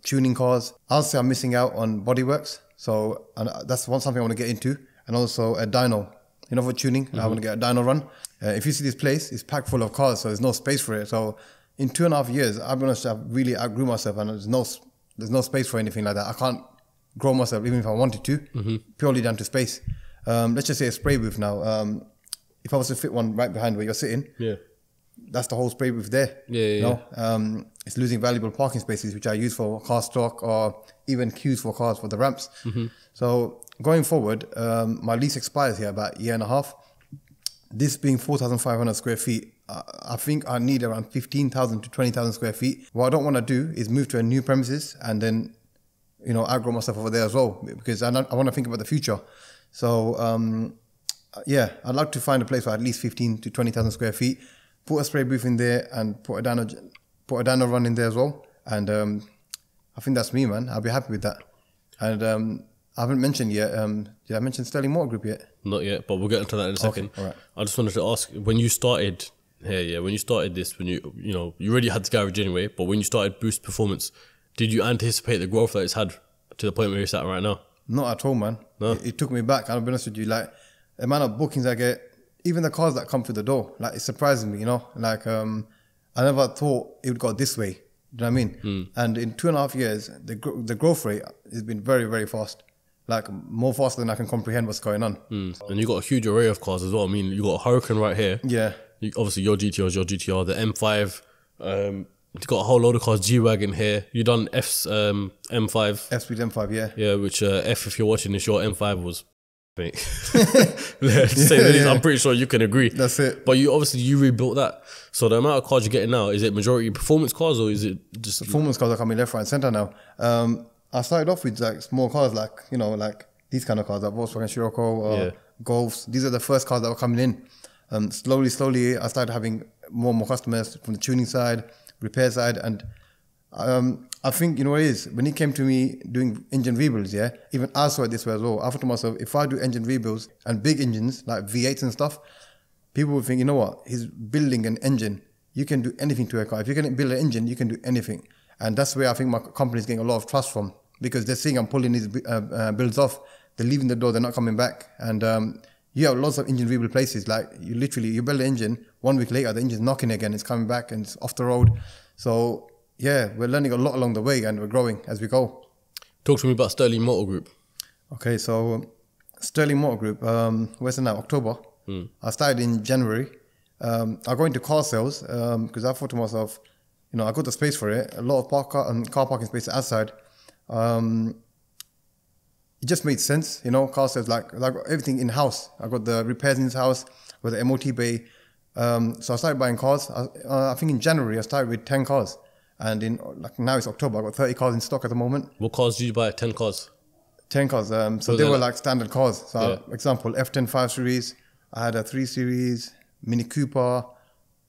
Tuning cars. I'll say I'm missing out on bodyworks. So, that's something I want to get into. And also a dyno. For tuning, I want to get a dyno run. If you see this place, it's packed full of cars, so there's no space for it. So, in 2.5 years, I've been honest, I've really outgrew myself, and there's no space for anything like that. I can't grow myself even if I wanted to, purely down to space. Let's just say a spray booth now. If I was to fit one right behind where you're sitting, that's the whole spray booth there. You know? It's losing valuable parking spaces, which I use for car stock or even queues for cars for the ramps. So going forward, my lease expires here about a year and a half. This being 4,500 square feet, I think I need around 15,000 to 20,000 square feet. What I don't want to do is move to a new premises and then, you know, outgrow myself over there as well, because I want to think about the future. So, yeah, I'd like to find a place for at least 15 to 20,000 square feet, put a spray booth in there and put a dyno run in there as well. And I think that's me, man. I'll be happy with that. And I haven't mentioned yet, did I mention Sterling Motor Group yet? Not yet, but we'll get into that in a second. Okay, all right. I just wanted to ask, when you started here, when you started this, when you already had the garage anyway, but when you started Boost Performance, did you anticipate the growth that it's had to the point where you're at right now? Not at all, man. No? It took me back. I'll be honest with you. Like, the amount of bookings I get, even the cars that come through the door, like, it surprises me, you know? Like, I never thought it would go this way. Do you know what I mean? And in 2.5 years, the growth rate has been very, very fast. Like, more faster than I can comprehend what's going on. And you got a huge array of cars as well. I mean, you got a Hurricane right here. Yeah. Obviously, your GTR is your GTR. The M5. You've got a whole load of cars. G-Wagon here. You done F's M5. F-Speed M5, yeah. Yeah, which F, if you're watching this, your M5 was... to say the least, I'm pretty sure you can agree. That's it. But you rebuilt that. So the amount of cars you're getting now, is it majority performance cars or is it just... Performance cars are coming left, right and centre now. I started off with like small cars, like, you know, like these kind of cars, like Volkswagen Scirocco or Golfs. These are the first cars that were coming in. Slowly, I started having more and more customers from the tuning side, repair side. And I think, you know what it is? When it came to me doing engine rebuilds, even I saw it this way as well. I thought to myself, if I do engine rebuilds and big engines, like V8s and stuff, people would think, you know what? He's building an engine. You can do anything to a car. If you can build an engine, you can do anything. And that's where I think my company is getting a lot of trust from, because they're seeing I'm pulling these builds off. They're leaving the door, they're not coming back. And you have lots of engine rebuild places. Like, you build an engine, 1 week later, the engine's knocking again, it's coming back and it's off the road. So, yeah, we're learning a lot along the way and we're growing as we go. Talk to me about Sterling Motor Group. Okay, so Sterling Motor Group, where's it now? October. I started in January. I go into car sales because I thought to myself, you know, I got the space for it. A lot of car parking spaces outside. It just made sense, you know. Car sales, like everything in house. I got the repairs in this house with the MOT bay. So I started buying cars. I think in January I started with 10 cars, and now it's October. I got 30 cars in stock at the moment. What cars did you buy? 10 cars. 10 cars. So they were like standard cars. So example, F10 5 Series. I had a 3 Series, Mini Cooper,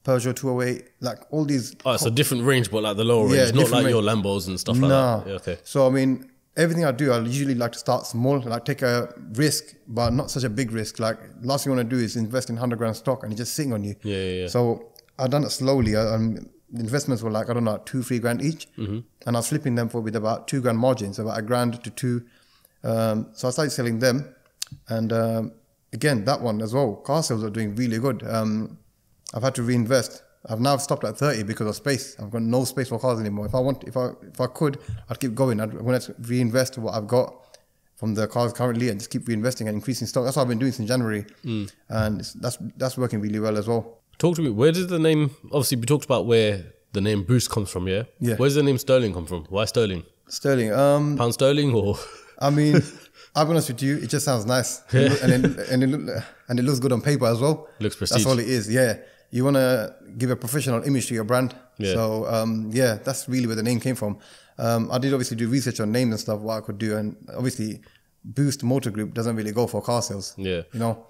Peugeot 208, like all these. Oh, it's a different range, but like the lower range, not like your Lambos and stuff like that. Yeah, okay. So I mean, everything I do, I usually like to start small, like take a risk, but not such a big risk. Like, last thing you want to do is invest in 100 grand stock and it's just sitting on you. Yeah. So I've done it slowly. The investments were like, I don't know, 2-3 grand each, and I was flipping them with about 2 grand margins, about $1 grand to 2. So I started selling them, and again, that one as well. Car sales are doing really good. I've had to reinvest. I've now stopped at 30 because of space. I've got no space for cars anymore. If I could, I'd keep going. I'd want to reinvest what I've got from the cars currently and just keep reinvesting and increasing stock. That's what I've been doing since January, and that's working really well as well. Talk to me. Where did the name? Obviously, we talked about where the name Boost comes from. Yeah. Where does the name Sterling come from? Why Sterling? Sterling. Pound sterling, or? I mean, I'll be honest with you. It just sounds nice, and it looks good on paper as well. Looks prestige. That's all it is. Yeah. You want to give a professional image to your brand. Yeah. So, that's really where the name came from. I did obviously do research on names and stuff, what I could do. And obviously, Boost Motor Group doesn't really go for car sales. Yeah. You know?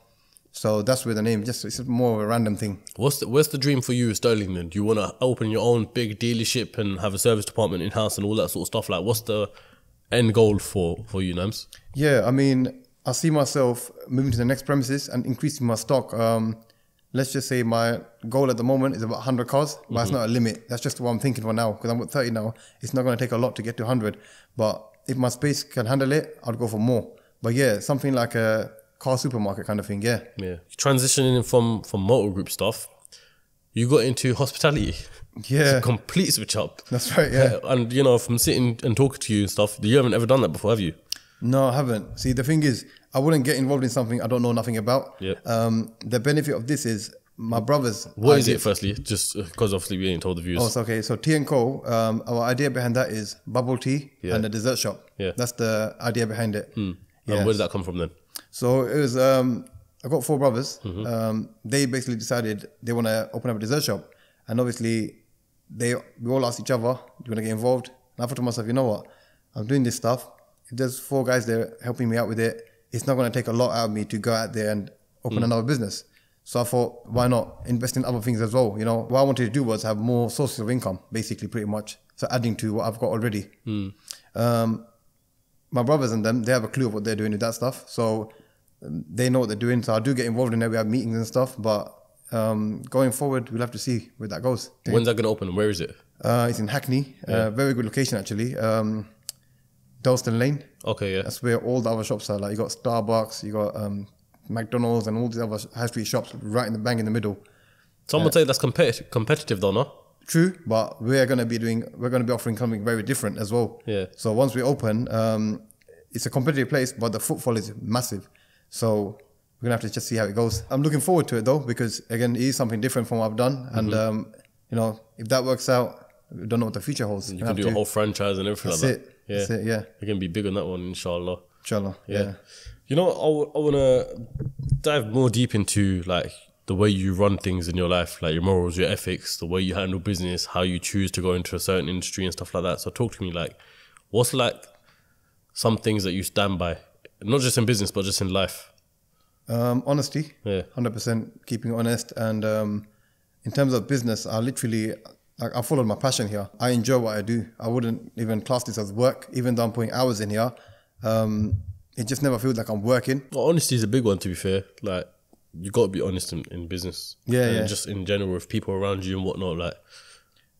So that's where the name, it's more of a random thing. Where's the dream for you, Sterling, then? Do you want to open your own big dealership and have a service department in-house and all that sort of stuff? Like, what's the end goal for you, Namz? Yeah, I mean, I see myself moving to the next premises and increasing my stock. Let's just say my goal at the moment is about 100 cars, but that's not a limit. That's just what I'm thinking for now, because I'm at 30 now. It's not going to take a lot to get to 100. But if my space can handle it, I'd go for more. But yeah, something like a car supermarket kind of thing, yeah. Transitioning from motor group stuff, you got into hospitality. Yeah. It's a complete switch up. That's right, yeah. And, you know, from sitting and talking to you and stuff, you haven't ever done that before, have you? No, I haven't. See, the thing is, I wouldn't get involved in something I don't know nothing about. Yeah. The benefit of this is My brother's. What is it, firstly? Just because obviously we ain't told the viewers. Oh, it's okay. So Tea and Co. Our idea behind that is bubble tea and a dessert shop. Yeah. That's the idea behind it. And where did that come from then? So it was. I got 4 brothers. They basically decided they want to open up a dessert shop, and obviously we all asked each other, "Do you want to get involved?" And I thought to myself, you know what? I'm doing this stuff. If there's 4 guys there helping me out with it, it's not going to take a lot out of me to go out there and open another business. So I thought, why not invest in other things as well? You know, what I wanted to do was have more sources of income, basically, pretty much. So adding to what I've got already. My brothers and them, they have a clue of what they're doing with that stuff. So they know what they're doing. So I do get involved in it. We have meetings and stuff. But going forward, we'll have to see where that goes. When's that going to open? Where is it? It's in Hackney. Very good location, actually. Dalston Lane. Okay, yeah. That's where all the other shops are. Like, you got Starbucks, you got McDonald's and all these other high street shops right in the bang in the middle. Some would say that's competitive though, no? True, but we're going to be offering something very different as well. Yeah. So once we open, it's a competitive place, but the footfall is massive. So we're going to have to just see how it goes. I'm looking forward to it though, because again, it is something different from what I've done. And, you know, if that works out, we don't know what the future holds. You can do a whole franchise and everything like that. That's it, yeah. You can be big on that one, inshallah. Inshallah, yeah. You know, I want to dive more deep into like the way you run things in your life, like your morals, your ethics, the way you handle business, how you choose to go into a certain industry and stuff like that. So talk to me, like, what's like some things that you stand by, not just in business, but just in life? Honesty, 100%, keeping honest. And in terms of business, I followed my passion here. I enjoy what I do. I wouldn't even class this as work, even though I'm putting hours in here. It just never feels like I'm working. Well, honesty is a big one, to be fair. Like, you got to be honest in business. And just in general, with people around you and whatnot, like,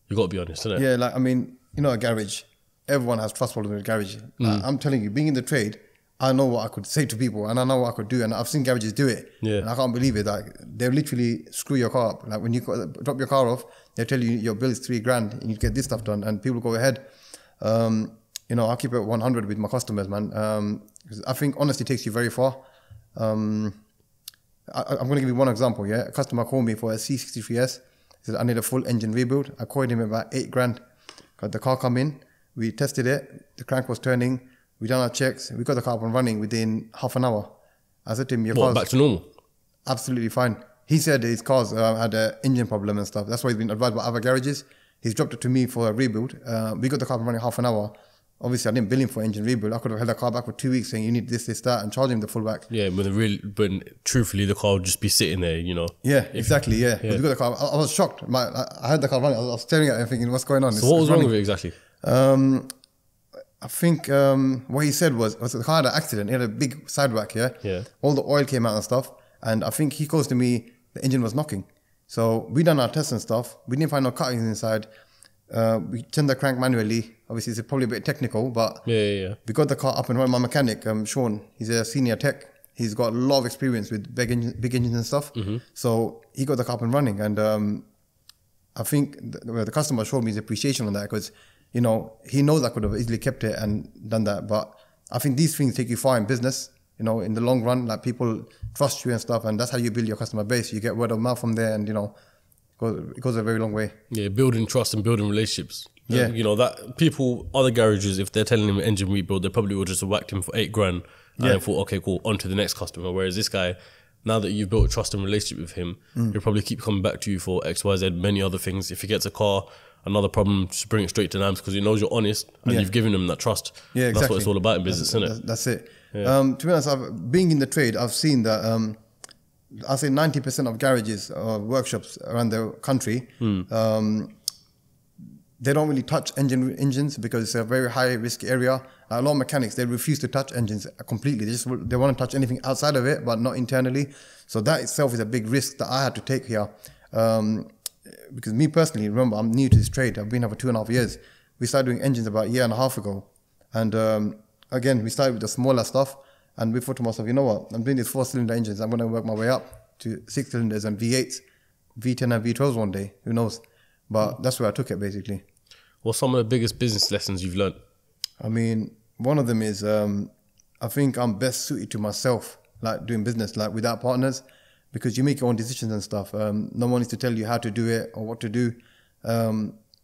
you got to be honest, innit? Yeah, like, I mean, you know, a garage, everyone has trust problems with a garage. Like, I'm telling you, being in the trade, I know what I could say to people and I know what I could do, and I've seen garages do it. Yeah. And I can't believe it. Like, they'll literally screw your car up. Like, when you drop your car off, they'll tell you your bill is $3,000 and you get this stuff done, and people go ahead. You know, I keep it 100 with my customers, man. 'Cause I think honesty takes you very far. I'm going to give you one example, yeah? A customer called me for a C63S. He said, I need a full engine rebuild. I quoted him about $8,000. Got the car come in, we tested it, the crank was turning, we done our checks, we got the car up and running within half an hour. I said to him, your car's back to normal? Absolutely fine. He said his car's had an engine problem and stuff. That's why he's been advised by other garages. He's dropped it to me for a rebuild. We got the car up and running half an hour. Obviously, I didn't bill him for engine rebuild. I could have held the car back for 2 weeks saying you need this, that, and charge him the full whack. Yeah, but truthfully, the car would just be sitting there, you know. Yeah, exactly. Yeah. We got the car. I was shocked. I had the car running. I was staring at it thinking, what's going on? So what was wrong with it exactly? I think what he said was the car had an accident. He had a big side whack. Yeah. All the oil came out and stuff, and I think he goes to me, the engine was knocking. So we done our tests and stuff. We didn't find no cuttings inside. We turned the crank manually. Obviously, it's probably a bit technical, but we got the car up and running. My mechanic, Sean, he's a senior tech. He's got a lot of experience with big engines and stuff. So he got the car up and running. And I think the customer showed me his appreciation on that, because, you know, he knows I could have easily kept it and done that. But I think these things take you far in business. You know, in the long run, like, people trust you and stuff, and that's how you build your customer base. You get word of mouth from there, and, you know, it goes a very long way. Yeah, building trust and building relationships. Yeah. You know, that people, other garages, if they're telling him engine rebuild, they probably would just have whacked him for $8,000 and then thought, okay, cool, on to the next customer. Whereas this guy, now that you've built a trust and relationship with him, he'll probably keep coming back to you for X, Y, Z, many other things. If he gets a car, another problem, just bring it straight to Namz, because he knows you're honest and you've given him that trust. Yeah, exactly. That's what it's all about in business, isn't it? That's it. Yeah. To be honest, being in the trade, I've seen that I say 90% of garages or workshops around the country, they don't really touch engines because it's a very high risk area. A lot of mechanics, they refuse to touch engines completely. They want to touch anything outside of it, but not internally. So that itself is a big risk that I had to take here. Because me personally, remember, I'm new to this trade. I've been here for 2.5 years. We started doing engines about 1.5 years ago. And again, we started with the smaller stuff. And we thought to myself, you know what, I'm doing these 4-cylinder engines. I'm going to work my way up to 6 cylinders and V8s, V10 and V12s one day. Who knows? But that's where I took it, basically. What's some of the biggest business lessons you've learned? I mean, one of them is I think I'm best suited to myself, like doing business, like without partners. because you make your own decisions and stuff. No one needs to tell you how to do it or what to do.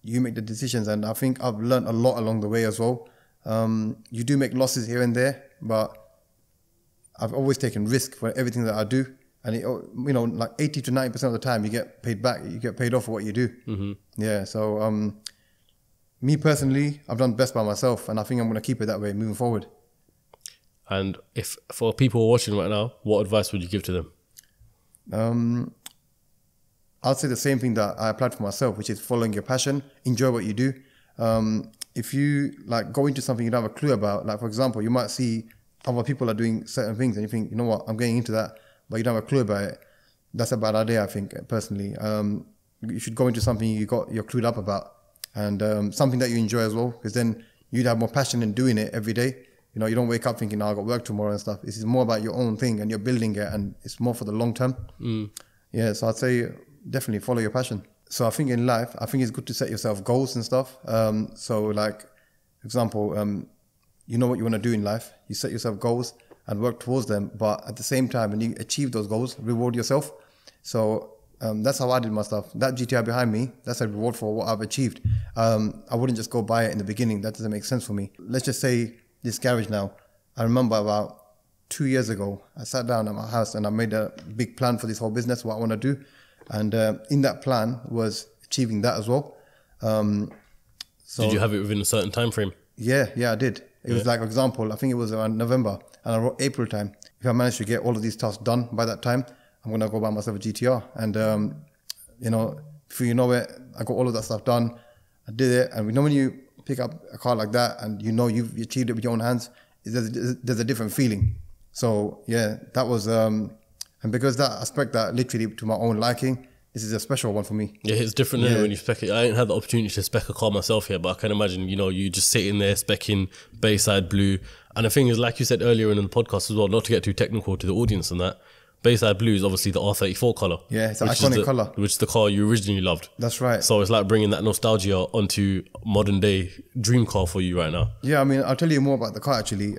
You make the decisions, and I think I've learned a lot along the way as well. You do make losses here and there, but I've always taken risk for everything that I do. And, like 80 to 90% of the time, you get paid back. You get paid off for what you do. Mm-hmm. Yeah, so me personally, I've done best by myself, and I think I'm going to keep it that way moving forward. And if for people watching right now, what advice would you give to them? I'll say the same thing that I applied for myself, which is following your passion, enjoy what you do. If you like go into something you don't have a clue about, like for example, you might see other people are doing certain things and you think, you know what, I'm getting into that, but you don't have a clue about it. That's a bad idea, I think, personally. You should go into something you're clued up about, and something that you enjoy as well, because then you'd have more passion in doing it every day. You don't wake up thinking, I've got work tomorrow and stuff. This is more about your own thing and you're building it, and it's more for the long term. Yeah, so I'd say definitely follow your passion. So I think in life, it's good to set yourself goals and stuff. So like, for example, you know what you want to do in life. You set yourself goals and work towards them. But at the same time, when you achieve those goals, reward yourself. So that's how I did my stuff. That GTI behind me, that's a reward for what I've achieved. I wouldn't just go buy it in the beginning. That doesn't make sense for me. Let's just say this garage now. I remember about 2 years ago, I sat down at my house and I made a big plan for this whole business, what I want to do. And in that plan was achieving that as well. So did you have it within a certain time frame? Yeah, I did. It was like, for example, I think it was around November, and I wrote April time. If I manage to get all of these tasks done by that time, I'm going to go buy myself a GTR. And, before you know it, I got all of that stuff done. I did it. And when you pick up a car like that and you've achieved it with your own hands, there's a different feeling. So, yeah, that was... and because I spec that literally to my own liking, this is a special one for me. Yeah, it's different when you spec it. I ain't had the opportunity to spec a car myself yet, but I can imagine, you just sitting there specking Bayside Blue. And the thing is, like you said earlier in the podcast as well, not to get too technical to the audience and that, Bayside Blue is obviously the R34 colour. Yeah, it's an iconic colour. Which is the car you originally loved. That's right. So it's like bringing that nostalgia onto modern day dream car for you right now. Yeah, I'll tell you more about the car actually.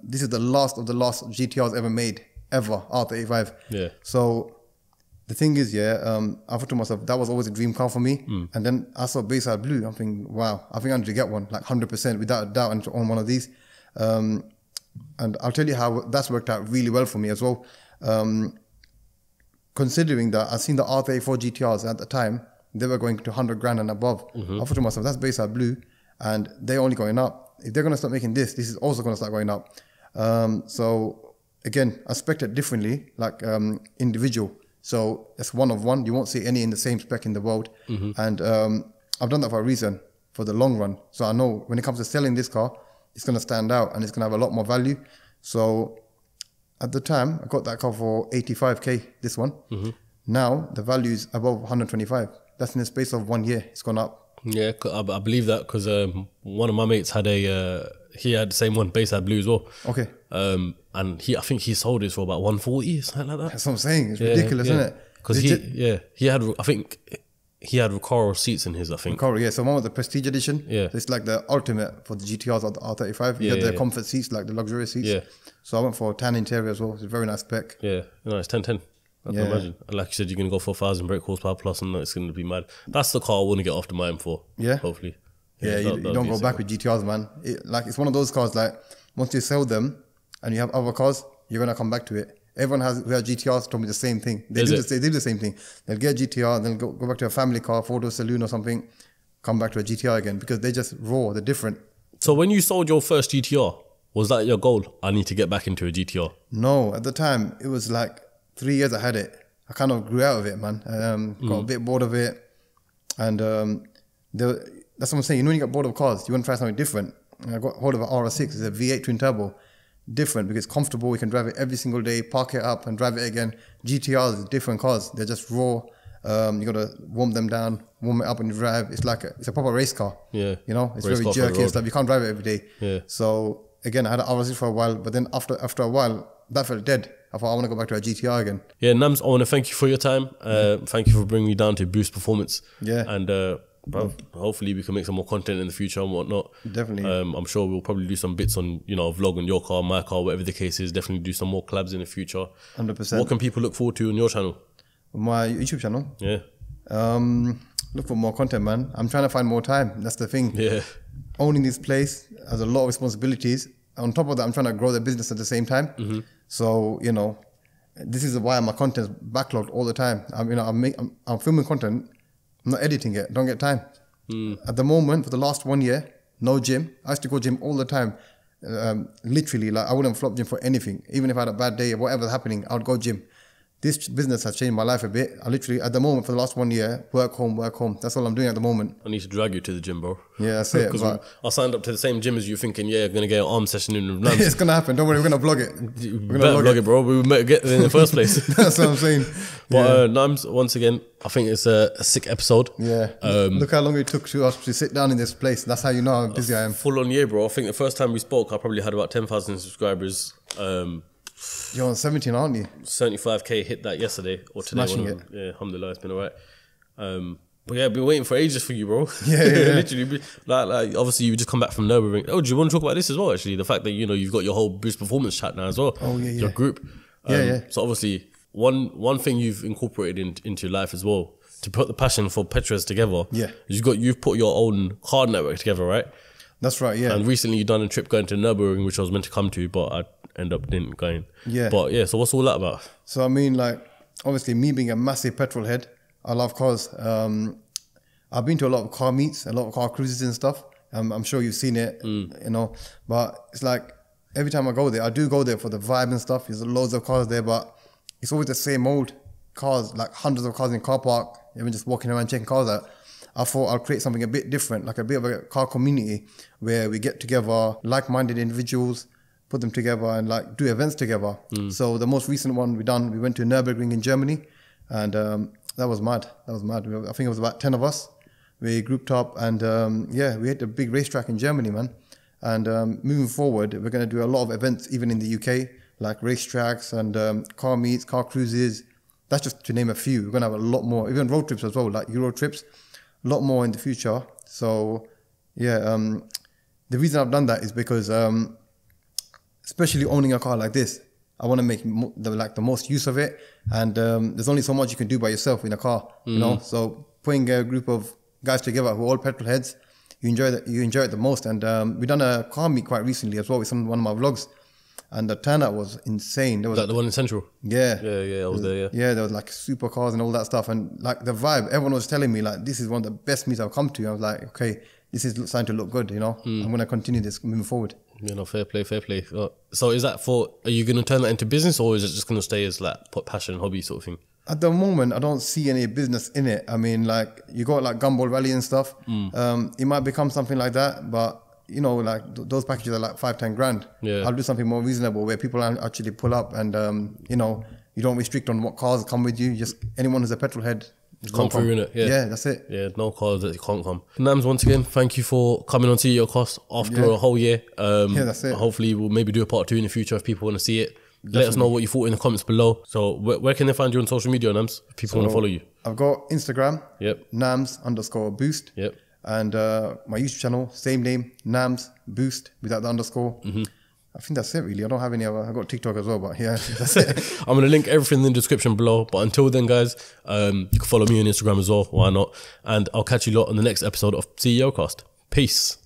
This is the last of the last GTRs ever made. Ever, R35. Yeah. So the thing is, I thought to myself, that was always a dream car for me. And then I saw Bayside Blue. I'm thinking, wow, I think I need to get one, like 100% without a doubt, I need to own one of these. And I'll tell you how that's worked out really well for me as well. Considering that I've seen the R34 GTRs at the time, they were going to 100 grand and above. I thought to myself, that's Bayside Blue, and they're only going up. If they're going to start making this is also going to start going up. So again, I spec it differently, like individual. So it's one of one. You won't see any in the same spec in the world. And I've done that for a reason, for the long run. So I know when it comes to selling this car, it's going to stand out and it's going to have a lot more value. So at the time, I got that car for 85k, this one. Now the value is above 125. That's in the space of 1 year. It's gone up. Yeah, I believe that because one of my mates had he had the same one, Bayside Blue as well. Okay. And I think he sold it for about 140, something like that. That's what I'm saying. It's ridiculous, isn't it? Because he had, I think he had Recaro seats in his, I think. Recaro, yeah. So one was the Prestige Edition. Yeah. So it's like the ultimate for the GTRs or the R35. You got the comfort seats, like the luxurious seats. Yeah. So I went for tan interior as well. It's a very nice spec. Yeah. No, it's 1010. I can imagine. And like you said, you're going to go for 1,000 brake horsepower plus, and it's going to be mad. That's the car I want to get off the mind for. Yeah. Hopefully. Yeah, you don't go back with GTRs, man. It's one of those cars, like, once you sell them and you have other cars, you're going to come back to it. Everyone who has GTRs told me the same thing. They do the same thing. They'll get a GTR, then go back to a family car, photo saloon or something, come back to a GTR again, because they just raw, they're different. So when you sold your first GTR, was that your goal? I need to get back into a GTR. No, at the time, it was like 3 years I had it. I kind of grew out of it, man. Got a bit bored of it. And that's what I'm saying. When you get bored of cars, you want to try something different. And I got hold of an RS6. It's a V8 twin turbo. Different because it's comfortable. You can drive it every single day, park it up and drive it again. GTRs, different cars. They're just raw. You got to warm them down, warm it up and you drive. It's a proper race car. Yeah. It's race very jerky and stuff. You can't drive it every day. Yeah. So again, I had an RS6 for a while, but then after a while, that felt dead. I thought I want to go back to a GTR again. Yeah, Namz, I want to thank you for your time. Thank you for bringing me down to Boost Performance. Yeah. And bro, hopefully we can make some more content in the future and whatnot. Definitely. I'm sure we'll probably do some bits on, you know, a vlog on your car, my car, whatever the case is. Definitely do some more collabs in the future. 100%. What can people look forward to on your channel? My YouTube channel? Yeah. Look for more content, man. I'm trying to find more time. That's the thing. Yeah. Owning this place has a lot of responsibilities. On top of that, I'm trying to grow the business at the same time. So, you know, this is why my content's backlogged all the time. I'm filming content, I'm not editing it, don't get time. At the moment, for the last 1 year, no gym. I used to go gym all the time. Literally, like I wouldn't flop gym for anything. Even if I had a bad day or whatever's happening, I would go gym. This business has changed my life a bit. I literally, at the moment, for the last 1 year, work home. That's all I'm doing at the moment. I need to drag you to the gym, bro. Yeah, that's it. Because I signed up to the same gym as you, thinking, yeah, I'm going to get an arm session in with Namz. It's going to happen. Don't worry, we're going to vlog it. We're going to vlog it, bro. We met get there in the first place. That's what I'm saying. But Namz, once again, I think it's a sick episode. Yeah. Look how long it took to us to sit down in this place. That's how you know how busy I am. Full on year, bro. I think the first time we spoke, I probably had about 10,000 subscribers. You're on 17, aren't you? 75k hit that yesterday or today. Smashing it. Yeah, alhamdulillah, it's been alright. But yeah, I've been waiting for ages for you, bro. Yeah. Literally, like obviously you just come back from Nürburgring. Oh, do you want to talk about this as well? Actually, the fact that you know you've got your whole Boost Performance chat now as well. Oh yeah, your group. So obviously, one thing you've incorporated into your life as well to put the passion for Petras together. Yeah, you've put your own car network together, right? That's right. Yeah. And recently you done a trip going to Nürburgring, which I was meant to come to, but I end up didn't going. Yeah. But yeah, so what's all that about? So I mean, like, obviously me being a massive petrol head, I love cars. I've been to a lot of car meets, a lot of car cruises and stuff. I'm sure you've seen it, you know. But it's like every time I go there, I do go there for the vibe and stuff. There's loads of cars there, but it's always the same old cars, like hundreds of cars in car park. Even just walking around checking cars out. I thought I'll create something a bit different, like a bit of a car community where we get together, like-minded individuals, put them together and like do events together. So the most recent one we went to Nürburgring in Germany, and that was mad. I think it was about 10 of us. We grouped up and we hit a big racetrack in Germany, man. And moving forward, we're going to do a lot of events even in the UK, like racetracks and car meets, car cruises. That's just to name a few. We're going to have a lot more, even road trips as well, like Euro trips. A lot more in the future. So yeah, the reason I've done that is because especially owning a car like this, I want to make the most use of it, and there's only so much you can do by yourself in a car, you know. So putting a group of guys together who are all petrol heads, you enjoy it the most. And we done a car meet quite recently as well with one of my vlogs, and the turnout was insane. There was like the one in Central. Yeah, I was there. Yeah, there was like supercars and all that stuff, and like the vibe. Everyone was telling me like this is one of the best meets I've come to. I was like, okay, this is starting to look good. You know, I'm gonna continue this moving forward. You know, fair play. So is that are you gonna turn that into business, or is it just gonna stay as like passion, hobby sort of thing? At the moment, I don't see any business in it. I mean, like you got like Gumball Rally and stuff. It might become something like that, but you know, like those packages are like 5-10 grand. Yeah. I'll do something more reasonable where people actually pull up and you know, you don't restrict on what cars come with you. Just anyone who's a petrol head come through in it. Yeah, that's it. Yeah, no cars that can't come. Namz, once again, thank you for coming on CEOCAST after a whole year. Yeah, that's it. Hopefully we'll maybe do a part 2 in the future if people want to see it. Definitely. Let us know what you thought in the comments below. So where can they find you on social media, Namz, if people want to follow you? I've got Instagram. Yep. Namz_Boost. Yep. And my YouTube channel, same name, Namz Boost without the underscore. I think that's it really. I don't have any other. I got TikTok as well, but yeah, that's it. I'm gonna link everything in the description below. But until then, guys, you can follow me on Instagram as well. Why not? And I'll catch you lot on the next episode of CEOCAST. Peace.